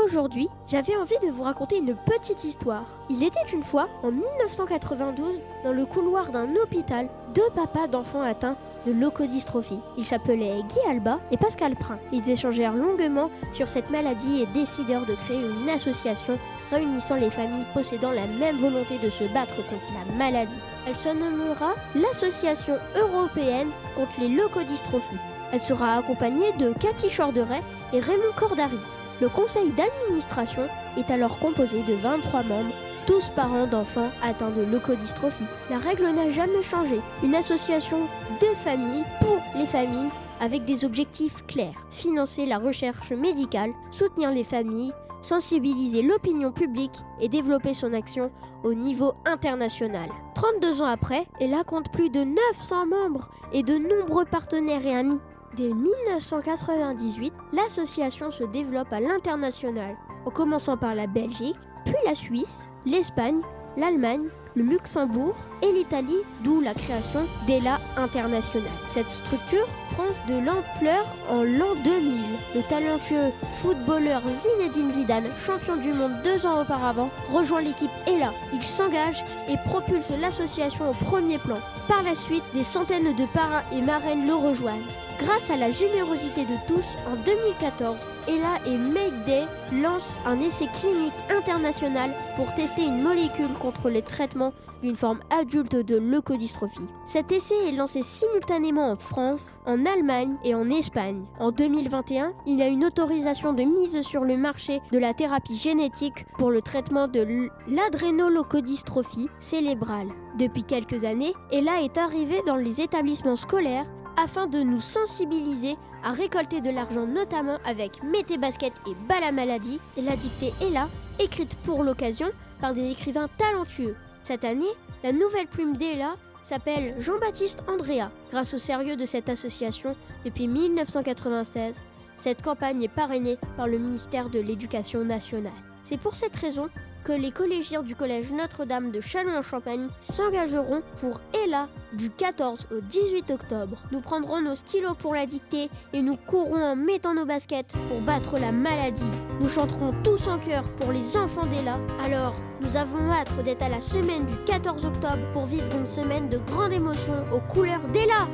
Aujourd'hui, j'avais envie de vous raconter une petite histoire. Il était une fois, en 1992, dans le couloir d'un hôpital, deux papas d'enfants atteints de leucodystrophie. Ils s'appelaient Guy Alba et Pascal Prin. Ils échangèrent longuement sur cette maladie et décidèrent de créer une association réunissant les familles possédant la même volonté de se battre contre la maladie. Elle se nommera l'Association européenne contre les leucodystrophies. Elle sera accompagnée de Cathy Chorderet et Raymond Cordary. Le conseil d'administration est alors composé de 23 membres, tous parents d'enfants atteints de leucodystrophie. La règle n'a jamais changé. Une association de familles pour les familles avec des objectifs clairs. Financer la recherche médicale, soutenir les familles, sensibiliser l'opinion publique et développer son action au niveau international. 32 ans après, elle compte plus de 900 membres et de nombreux partenaires et amis. Dès 1998, l'association se développe à l'international, en commençant par la Belgique, puis la Suisse, l'Espagne, l'Allemagne, le Luxembourg et l'Italie, d'où la création d'ELA International. Cette structure prend de l'ampleur en l'an 2000. Le talentueux footballeur Zinedine Zidane, champion du monde 2 ans auparavant, rejoint l'équipe ELA. Il s'engage et propulse l'association au premier plan. Par la suite, des centaines de parrains et marraines le rejoignent. Grâce à la générosité de tous, en 2014, ELA et Mayday lancent un essai clinique international pour tester une molécule contre les traitements d'une forme adulte de leucodystrophie. Cet essai est lancé simultanément en France, en Allemagne et en Espagne. En 2021, il y a une autorisation de mise sur le marché de la thérapie génétique pour le traitement de l'adrénoleucodystrophie cérébrale. Depuis quelques années, ELA est arrivée dans les établissements scolaires afin de nous sensibiliser à récolter de l'argent, notamment avec Mété Basket et Bas la maladie, et la dictée ELA, écrite pour l'occasion par des écrivains talentueux. Cette année, la nouvelle plume d'ELA s'appelle Jean-Baptiste Andrea. Grâce au sérieux de cette association, depuis 1996, cette campagne est parrainée par le ministère de l'Éducation nationale. C'est pour cette raison que les collégiens du collège Notre-Dame de Châlons-en-Champagne s'engageront pour ELA du 14 au 18 octobre. Nous prendrons nos stylos pour la dictée et nous courrons en mettant nos baskets pour battre la maladie. Nous chanterons tous en chœur pour les enfants d'ELA. Alors, nous avons hâte d'être à la semaine du 14 octobre pour vivre une semaine de grande émotion aux couleurs d'ELA.